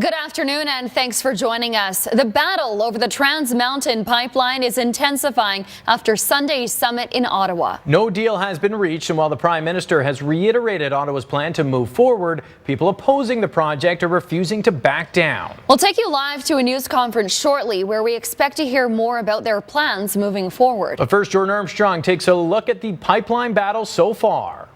Good afternoon and thanks for joining us. The battle over the Trans Mountain pipeline is intensifying after Sunday's summit in Ottawa. No deal has been reached, and while the Prime Minister has reiterated Ottawa's plan to move forward, people opposing the project are refusing to back down. We'll take you live to a news conference shortly where we expect to hear more about their plans moving forward. But first, Jordan Armstrong takes a look at the pipeline battle so far.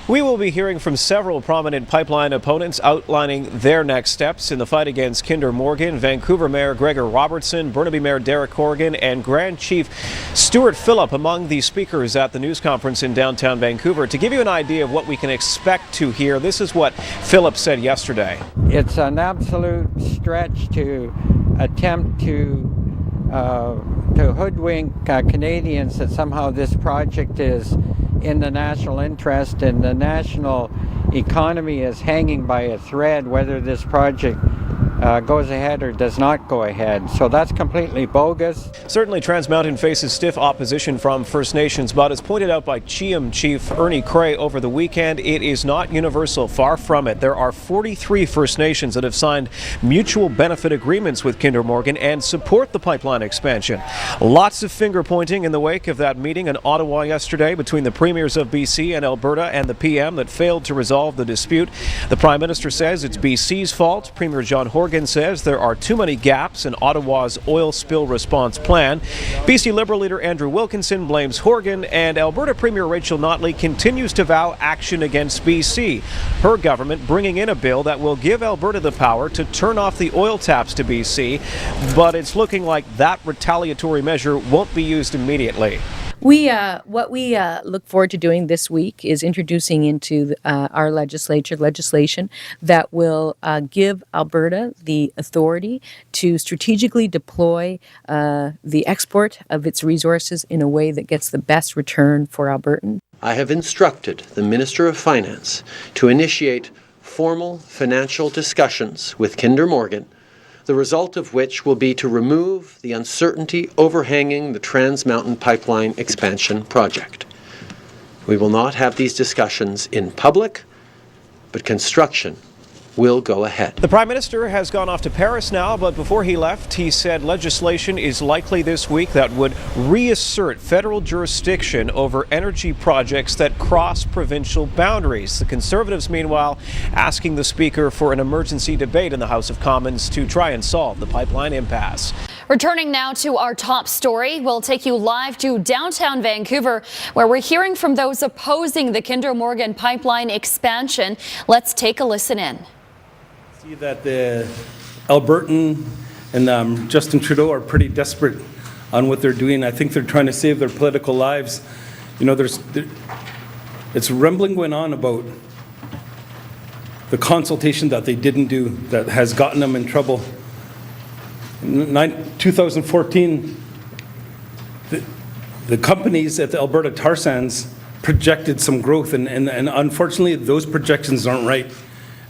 We will be hearing from several prominent pipeline opponents outlining their next steps in the fight against Kinder Morgan. Vancouver Mayor Gregor Robertson, Burnaby Mayor Corrigan, and Grand Chief Stewart Phillip among the speakers at the news conference in downtown Vancouver. To give you an idea of what we can expect to hear, this is what Phillip said yesterday. It's an absolute stretch to attempt to hoodwink Canadians that somehow this project is in the national interest and the national economy is hanging by a thread whether this project goes ahead or does not go ahead. So that's completely bogus. Certainly Trans Mountain faces stiff opposition from First Nations, but as pointed out by CHIAM Chief Ernie Cray over the weekend, it is not universal. Far from it. There are 43 First Nations that have signed mutual benefit agreements with Kinder Morgan and support the pipeline expansion. Lots of finger pointing in the wake of that meeting in Ottawa yesterday between the premiers of BC and Alberta and the PM that failed to resolve the dispute. The Prime Minister says it's BC's fault. Premier John Horgan says there are too many gaps in Ottawa's oil spill response plan. BC Liberal leader Andrew Wilkinson blames Horgan, and Alberta Premier Rachel Notley continues to vow action against BC. Her government bringing in a bill that will give Alberta the power to turn off the oil taps to BC, but it's looking like that retaliatory measure won't be used immediately. What we look forward to doing this week is introducing into our legislation that will give Alberta the authority to strategically deploy the export of its resources in a way that gets the best return for Albertans. I have instructed the Minister of Finance to initiate formal financial discussions with Kinder Morgan, the result of which will be to remove the uncertainty overhanging the Trans Mountain Pipeline expansion project. We will not have these discussions in public, but construction will go ahead. The Prime Minister has gone off to Paris now, but before he left, he said legislation is likely this week that would reassert federal jurisdiction over energy projects that cross provincial boundaries. The Conservatives, meanwhile, asking the Speaker for an emergency debate in the House of Commons to try and solve the pipeline impasse. Returning now to our top story, we'll take you live to downtown Vancouver, where we're hearing from those opposing the Kinder Morgan pipeline expansion. Let's take a listen in. See that the Albertan and Justin Trudeau are pretty desperate on what they're doing. I think they're trying to save their political lives. You know, it's rumbling going on about the consultation that they didn't do that has gotten them in trouble. In 2014, the companies at the Alberta tar sands projected some growth, and unfortunately those projections aren't right.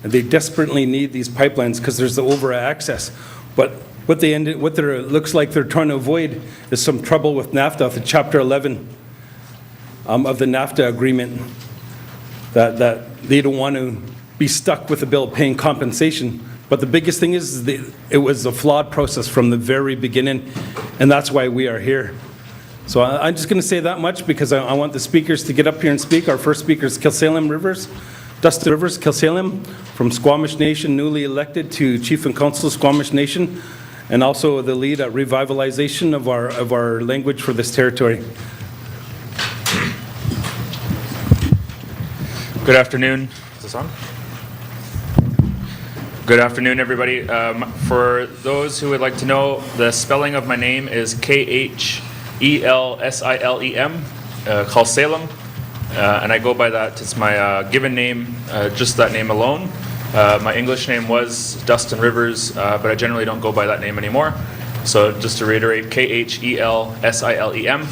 And they desperately need these pipelines because there's the over access. But what looks like they're trying to avoid is some trouble with NAFTA, the Chapter 11 of the NAFTA agreement, that they don't want to be stuck with the bill paying compensation. But the biggest thing is it was a flawed process from the very beginning, and that's why we are here. So I'm just going to say that much because I want the speakers to get up here and speak. Our first speaker is Khelsilem Rivers. Dustin Rivers, Khelsilem, from Squamish Nation, newly elected to Chief and Council of Squamish Nation, and also the lead at revitalization of our language for this territory. Good afternoon. Is this on? Good afternoon, everybody. For those who would like to know, the spelling of my name is Khelsilem, Khelsilem. And I go by that. It's my given name, just that name alone. My English name was Dustin Rivers, but I generally don't go by that name anymore. So just to reiterate, Khelsilem.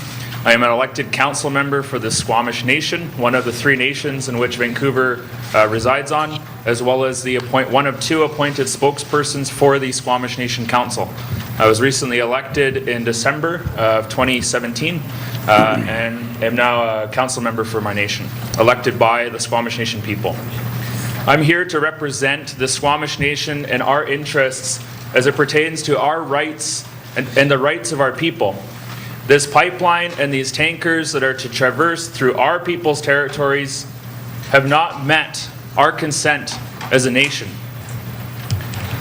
I am an elected council member for the Squamish Nation, one of the 3 nations in which Vancouver resides on, as well as one of 2 appointed spokespersons for the Squamish Nation Council. I was recently elected in December of 2017 and am now a council member for my nation, elected by the Squamish Nation people. I'm here to represent the Squamish Nation and our interests as it pertains to our rights and the rights of our people. This pipeline and these tankers that are to traverse through our people's territories have not met our consent as a nation.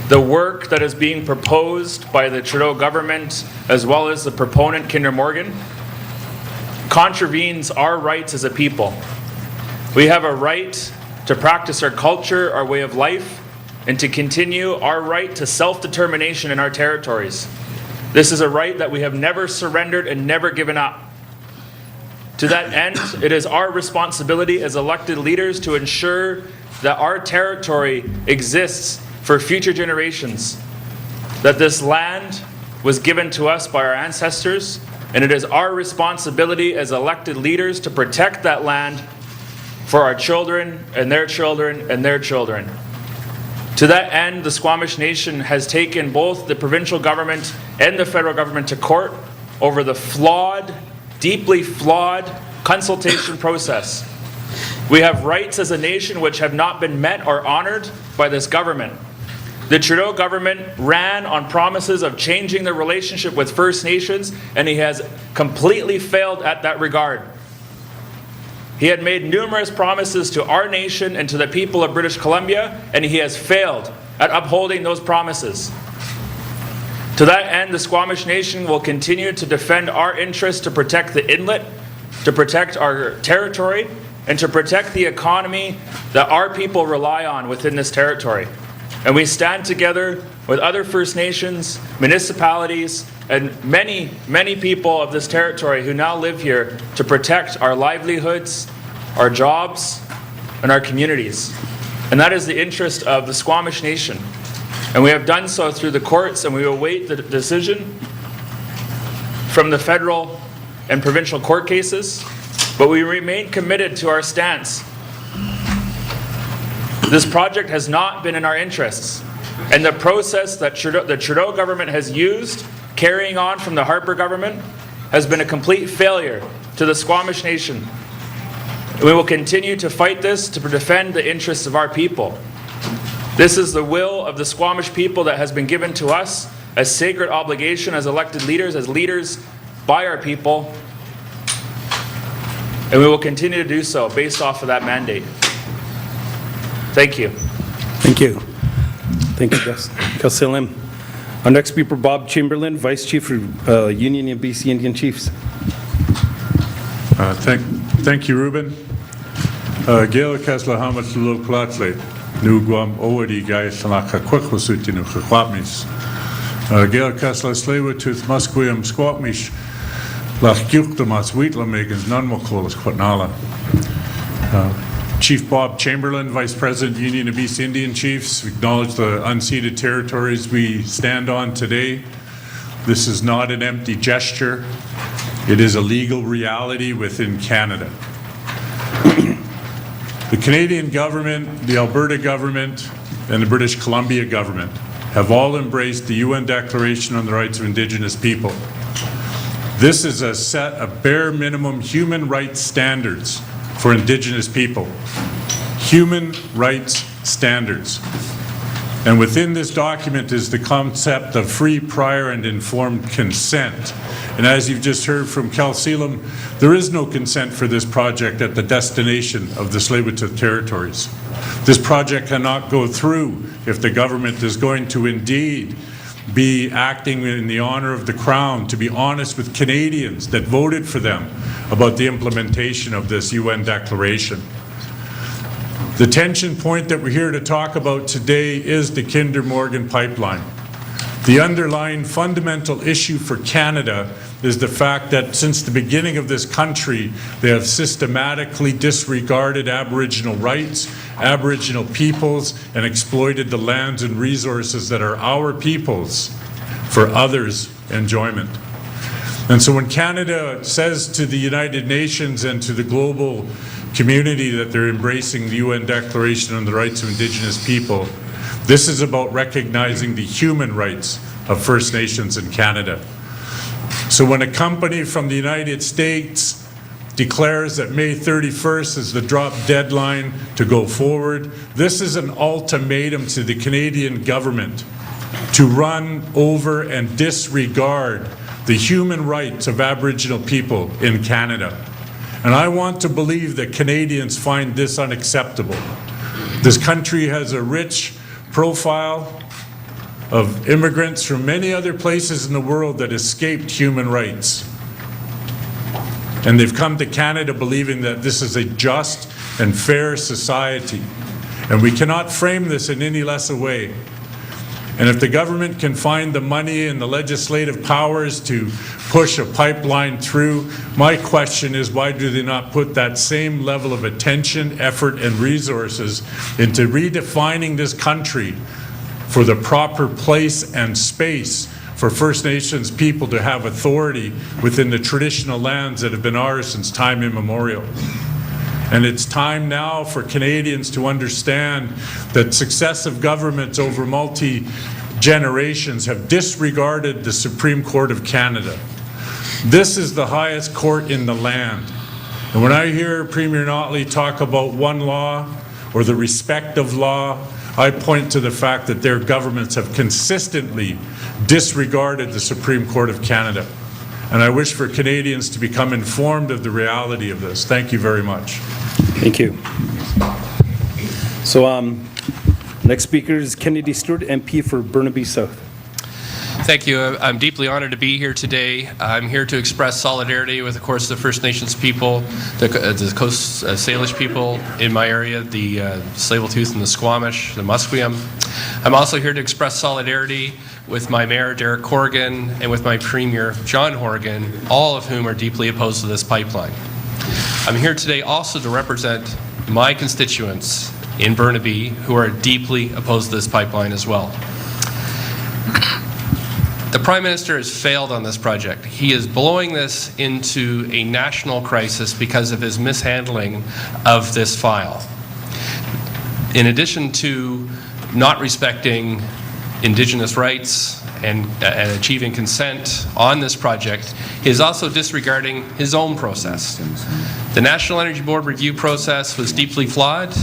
The work that is being proposed by the Trudeau government, as well as the proponent Kinder Morgan, contravenes our rights as a people. We have a right to practice our culture, our way of life, and to continue our right to self-determination in our territories. This is a right that we have never surrendered and never given up. To that end, it is our responsibility as elected leaders to ensure that our territory exists for future generations, that this land was given to us by our ancestors, and it is our responsibility as elected leaders to protect that land for our children and their children and their children. To that end, the Squamish Nation has taken both the provincial government and the federal government to court over the flawed, deeply flawed consultation process. We have rights as a nation which have not been met or honored by this government. The Trudeau government ran on promises of changing the relationship with First Nations, and he has completely failed at that regard. He had made numerous promises to our nation and to the people of British Columbia, and he has failed at upholding those promises. To that end, the Squamish Nation will continue to defend our interests to protect the inlet, to protect our territory, and to protect the economy that our people rely on within this territory. And we stand together with other First Nations, municipalities, and many, many people of this territory who now live here to protect our livelihoods, our jobs, and our communities. And that is the interest of the Squamish Nation. And we have done so through the courts, and we await the decision from the federal and provincial court cases, but we remain committed to our stance. This project has not been in our interests, and the process that the Trudeau government has used, carrying on from the Harper government, has been a complete failure to the Squamish Nation. We will continue to fight this to defend the interests of our people. This is the will of the Squamish people that has been given to us as sacred obligation as elected leaders, as leaders by our people, and we will continue to do so based off of that mandate. Thank you. Thank you. Thank you, Khelsilem. Our next speaker, Bob Chambelin, Vice Chief for Union of BC Indian Chiefs. Thank you, Ruben. Gail Kessler Hamas Lul Platle, New Guam Owadi Guy Sanaka Quakwasutinu Kwapmis. Gail Kessler Slawa Tooth Musqueam Squamish, Lach Guktamas Wheatla Megans Nunmokolas Quatnala. Chief Bob Chambelin, Vice President, Union of BC Indian Chiefs, acknowledge the unceded territories we stand on today. This is not an empty gesture. It is a legal reality within Canada. The Canadian government, the Alberta government, and the British Columbia government have all embraced the UN Declaration on the Rights of Indigenous People. This is a set of bare minimum human rights standards for Indigenous people. Human rights standards. And within this document is the concept of free, prior, and informed consent. And as you've just heard from Khelsilem, there is no consent for this project at the destination of the Tsleil-Waututh territories. This project cannot go through if the government is going to indeed be acting in the honor of the Crown, to be honest with Canadians that voted for them about the implementation of this UN declaration. The tension point that we're here to talk about today is the Kinder Morgan pipeline. The underlying fundamental issue for Canada is the fact that since the beginning of this country, they have systematically disregarded Aboriginal rights, Aboriginal peoples, and exploited the lands and resources that are our peoples for others' enjoyment. And so when Canada says to the United Nations and to the global community that they're embracing the UN Declaration on the Rights of Indigenous People, this is about recognizing the human rights of First Nations in Canada. So when a company from the United States declares that May 31st is the drop deadline to go forward. This is an ultimatum to the Canadian government to run over and disregard the human rights of Aboriginal people in Canada. And I want to believe that Canadians find this unacceptable. This country has a rich profile of immigrants from many other places in the world that escaped human rights. And they've come to Canada believing that this is a just and fair society. And we cannot frame this in any less a way. And if the government can find the money and the legislative powers to push a pipeline through, my question is, why do they not put that same level of attention, effort, and resources into redefining this country for the proper place and space for First Nations people to have authority within the traditional lands that have been ours since time immemorial? And it's time now for Canadians to understand that successive governments over multi-generations have disregarded the Supreme Court of Canada. This is the highest court in the land. And when I hear Premier Notley talk about one law or the respect of law, I point to the fact that their governments have consistently disregarded the Supreme Court of Canada. And I wish for Canadians to become informed of the reality of this. Thank you very much. Thank you. So next speaker is Kennedy Stewart, MP for Burnaby South. Thank you. I'm deeply honored to be here today. I'm here to express solidarity with, of course, the First Nations people, the Coast Salish people in my area, the Tsleil-Waututh and the Squamish, the Musqueam. I'm also here to express solidarity with my Mayor, Derek Corrigan, and with my Premier, John Horgan, all of whom are deeply opposed to this pipeline. I'm here today also to represent my constituents in Burnaby who are deeply opposed to this pipeline as well. The Prime Minister has failed on this project. He is blowing this into a national crisis because of his mishandling of this file. In addition to not respecting Indigenous rights and achieving consent on this project, he is also disregarding his own process. The National Energy Board review process was deeply flawed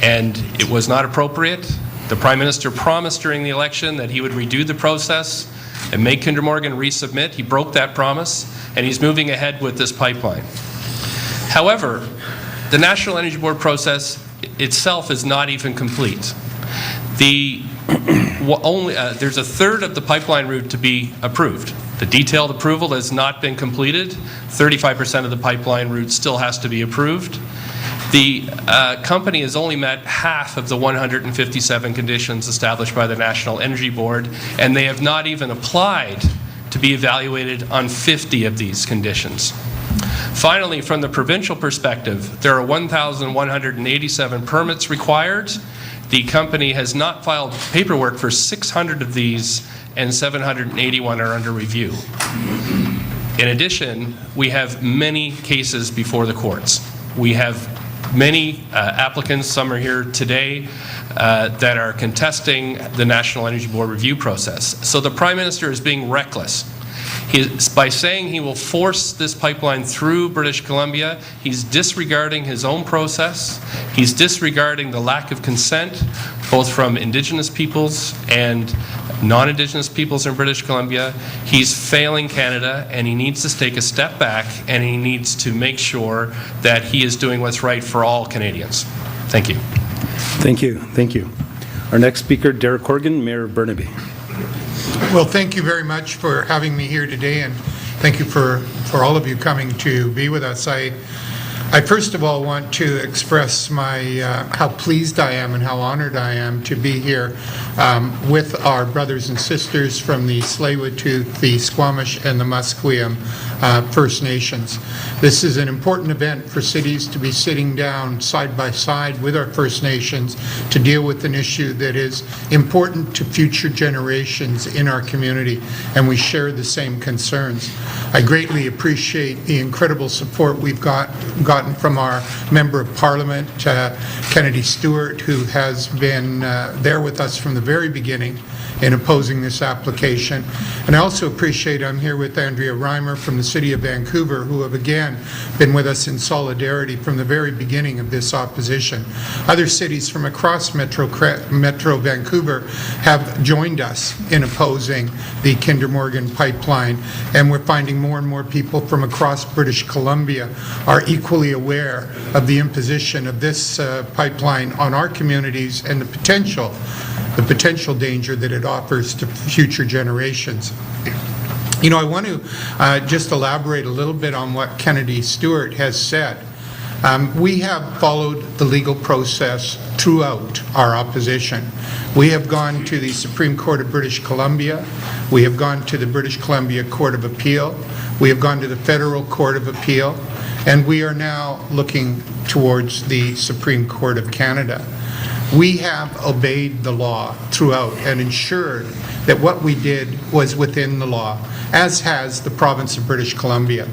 and it was not appropriate. The Prime Minister promised during the election that he would redo the process and make Kinder Morgan resubmit. He broke that promise and he's moving ahead with this pipeline. However, the National Energy Board process itself is not even complete. There's a third of the pipeline route to be approved. The detailed approval has not been completed. 35% of the pipeline route still has to be approved. The company has only met half of the 157 conditions established by the National Energy Board, and they have not even applied to be evaluated on 50 of these conditions. Finally, from the provincial perspective, there are 1,187 permits required. The company has not filed paperwork for 600 of these, and 781 are under review. In addition, we have many cases before the courts. We have many applicants, some are here today, that are contesting the National Energy Board review process. So the Prime Minister is being reckless. By saying he will force this pipeline through British Columbia, he's disregarding his own process. He's disregarding the lack of consent, both from Indigenous peoples and non-Indigenous peoples in British Columbia. He's failing Canada, and he needs to take a step back, and he needs to make sure that he is doing what's right for all Canadians. Thank you. Thank you. Thank you. Our next speaker, Derek Corrigan, Mayor of Burnaby. Well, thank you very much for having me here today, and thank you for all of you coming to be with us. I first of all want to express my how pleased I am and how honored I am to be here with our brothers and sisters from the Tsleil-Waututh, the Squamish, and the Musqueam First Nations. This is an important event for cities to be sitting down side by side with our First Nations to deal with an issue that is important to future generations in our community, and we share the same concerns. I greatly appreciate the incredible support we've got gotten from our Member of Parliament, Kennedy Stewart, who has been there with us from the very beginning in opposing this application. And I also appreciate I'm here with Andrea Reimer from the City of Vancouver, who have again been with us in solidarity from the very beginning of this opposition. Other cities from across Metro Vancouver have joined us in opposing the Kinder Morgan pipeline, and we're finding more and more people from across British Columbia are equally aware of the imposition of this pipeline on our communities and the potential danger that it offers to future generations. You know, I want to just elaborate a little bit on what Kennedy Stewart has said. We have followed the legal process throughout our opposition. We have gone to the Supreme Court of British Columbia. We have gone to the British Columbia Court of Appeal. We have gone to the Federal Court of Appeal. And we are now looking towards the Supreme Court of Canada. We have obeyed the law throughout and ensured that what we did was within the law, as has the province of British Columbia.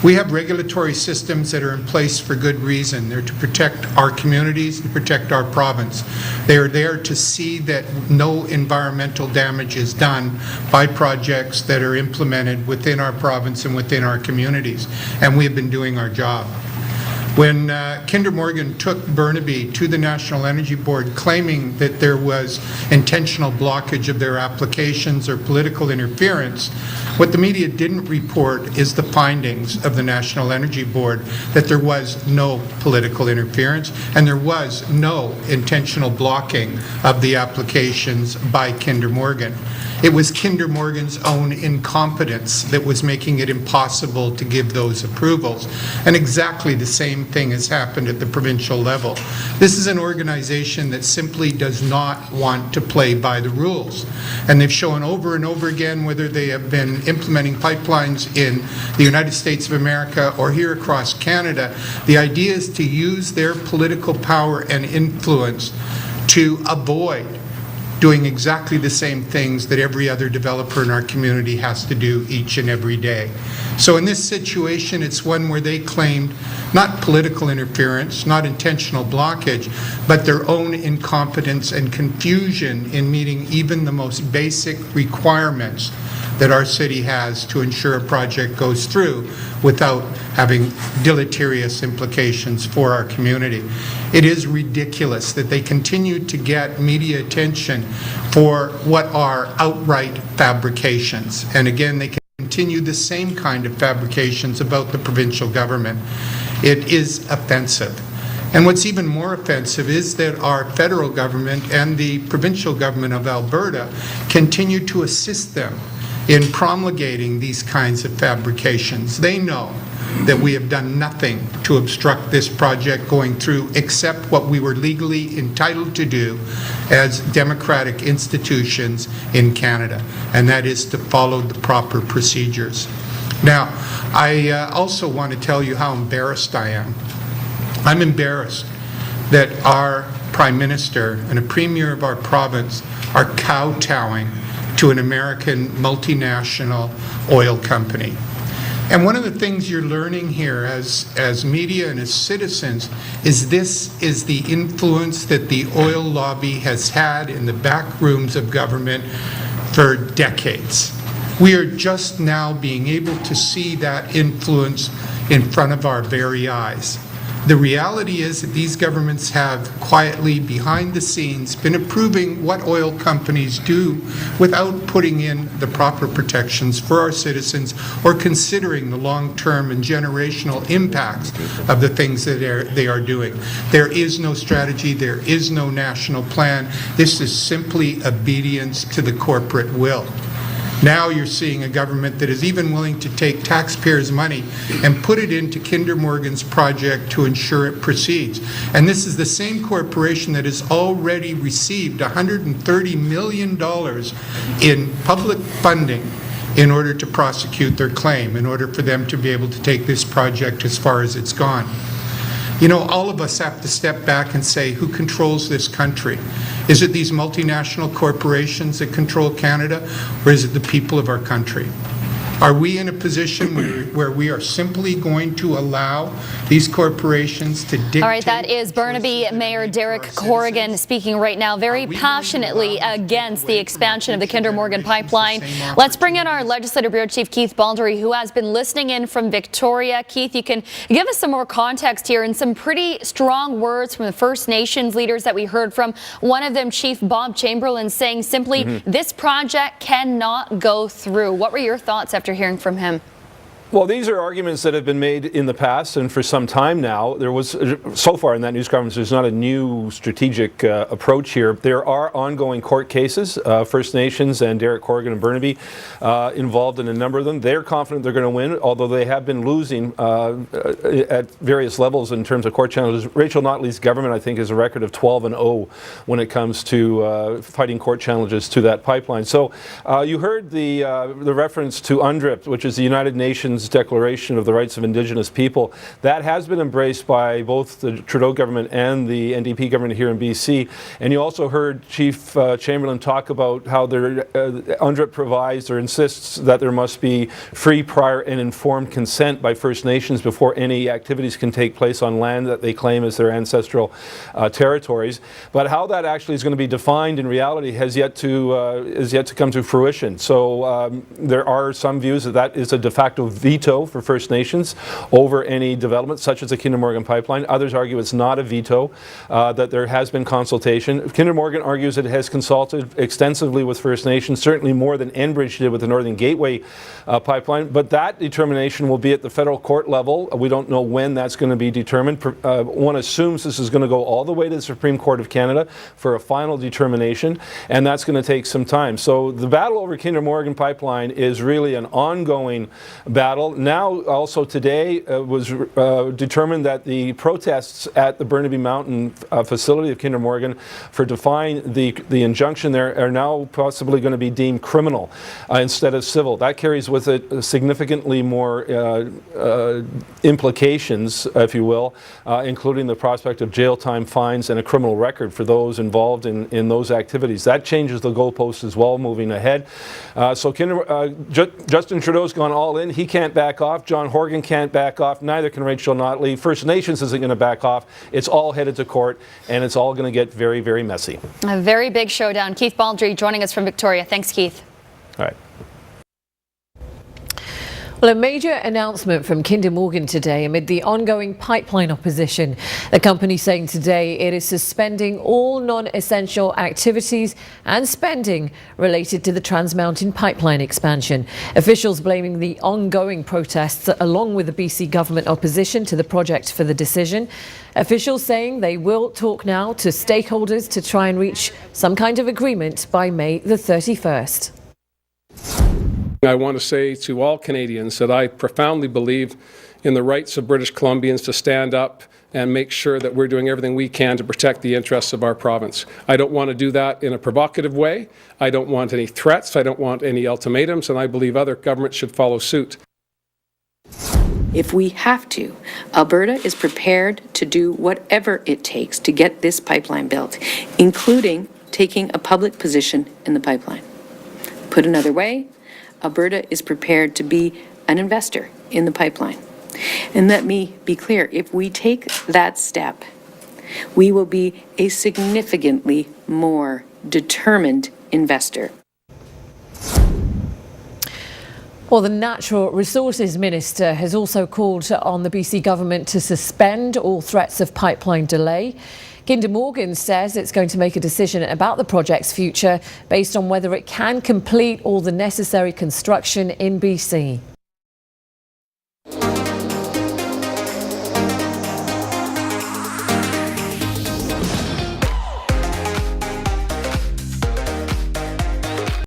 We have regulatory systems that are in place for good reason. They're to protect our communities and protect our province. They are there to see that no environmental damage is done by projects that are implemented within our province and within our communities. And we have been doing our job. When Kinder Morgan took Burnaby to the National Energy Board claiming that there was intentional blockage of their applications or political interference, what the media didn't report is the findings of the National Energy Board, that there was no political interference and there was no intentional blocking of the applications by Kinder Morgan. It was Kinder Morgan's own incompetence that was making it impossible to give those approvals. And exactly the same thing has happened at the provincial level. This is an organization that simply does not want to play by the rules. And they've shown over and over again, whether they have been implementing pipelines in the United States of America or here across Canada, the idea is to use their political power and influence to avoid doing exactly the same things that every other developer in our community has to do each and every day. So in this situation, it's one where they claimed not political interference, not intentional blockage, but their own incompetence and confusion in meeting even the most basic requirements that our city has to ensure a project goes through without having deleterious implications for our community. It is ridiculous that they continue to get media attention for what are outright fabrications. And again, they continue the same kind of fabrications about the provincial government. It is offensive. And what's even more offensive is that our federal government and the provincial government of Alberta continue to assist them in promulgating these kinds of fabrications. They know that we have done nothing to obstruct this project going through except what we were legally entitled to do as democratic institutions in Canada, and that is to follow the proper procedures. Now, I also want to tell you how embarrassed I am. I'm embarrassed that our Prime Minister and a Premier of our province are kowtowing to an American multinational oil company. And one of the things you're learning here as media and as citizens is this is the influence that the oil lobby has had in the back rooms of government for decades. We are just now being able to see that influence in front of our very eyes. The reality is that these governments have quietly, behind the scenes, been approving what oil companies do without putting in the proper protections for our citizens or considering the long-term and generational impacts of the things that they are doing. There is no strategy. There is no national plan. This is simply obedience to the corporate will. Now you're seeing a government that is even willing to take taxpayers' money and put it into Kinder Morgan's project to ensure it proceeds. And this is the same corporation that has already received $130 million in public funding in order to prosecute their claim, in order for them to be able to take this project as far as it's gone. You know, all of us have to step back and say, who controls this country? Is it these multinational corporations that control Canada, or is it the people of our country? Are we in a position where we are simply going to allow these corporations to dictate? All right, that is Burnaby Mayor Derek Corrigan speaking right now very passionately against the expansion of the Kinder Morgan pipeline. Let's bring in our Legislative Bureau Chief Keith Baldry, who has been listening in from Victoria. Keith, you can give us some more context here and some pretty strong words from the First Nations leaders that we heard from. One of them, Chief Bob Chambelin, saying simply, this project cannot go through. What were your thoughts after hearing from him? Well, these are arguments that have been made in the past and for some time now. There was, so far in that news conference, there's not a new strategic approach here. There are ongoing court cases, First Nations and Derek Corrigan and Burnaby involved in a number of them. They're confident they're going to win, although they have been losing at various levels in terms of court challenges. Rachel Notley's government, I think, is a record of 12-0 when it comes to fighting court challenges to that pipeline. So you heard the reference to UNDRIP, which is the United Nations Declaration of the Rights of Indigenous People. That has been embraced by both the Trudeau government and the NDP government here in BC. And you also heard Chief Chamberlain talk about how UNDRIP provides or insists that there must be free, prior and informed consent by First Nations before any activities can take place on land that they claim as their ancestral territories. But how that actually is going to be defined in reality has yet to come to fruition. So there are some views that that is a de facto veto for First Nations over any development such as the Kinder Morgan pipeline. Others argue it's not a veto, that there has been consultation. Kinder Morgan argues it has consulted extensively with First Nations, certainly more than Enbridge did with the Northern Gateway pipeline, but that determination will be at the federal court level. We don't know when that's going to be determined. One assumes this is going to go all the way to the Supreme Court of Canada for a final determination, and that's going to take some time. So the battle over Kinder Morgan pipeline is really an ongoing battle. Now, also today, was determined that the protests at the Burnaby Mountain facility of Kinder Morgan for defying the injunction there are now possibly going to be deemed criminal instead of civil. That carries with it significantly more implications, if you will, including the prospect of jail time, fines, and a criminal record for those involved in those activities. That changes the goalposts as well moving ahead. So Justin Trudeau's gone all in. He can't back off. John Horgan can't back off. Neither can Rachel Notley. First Nations isn't going to back off. It's all headed to court, and it's all going to get very, very messy. A very big showdown. Keith Baldry joining us from Victoria. Thanks, Keith. All right. Well, a major announcement from Kinder Morgan today amid the ongoing pipeline opposition. The company saying today it is suspending all non-essential activities and spending related to the Trans Mountain pipeline expansion. Officials blaming the ongoing protests along with the BC government opposition to the project for the decision. Officials saying they will talk now to stakeholders to try and reach some kind of agreement by May the 31st. I want to say to all Canadians that I profoundly believe in the rights of British Columbians to stand up and make sure that we're doing everything we can to protect the interests of our province. I don't want to do that in a provocative way. I don't want any threats. I don't want any ultimatums, and I believe other governments should follow suit. If we have to, Alberta is prepared to do whatever it takes to get this pipeline built, including taking a public position in the pipeline. Put another way, Alberta is prepared to be an investor in the pipeline. And let me be clear, if we take that step, we will be a significantly more determined investor. Well, the Natural Resources Minister has also called on the BC government to suspend all threats of pipeline delay. Kinder Morgan says it's going to make a decision about the project's future based on whether it can complete all the necessary construction in BC.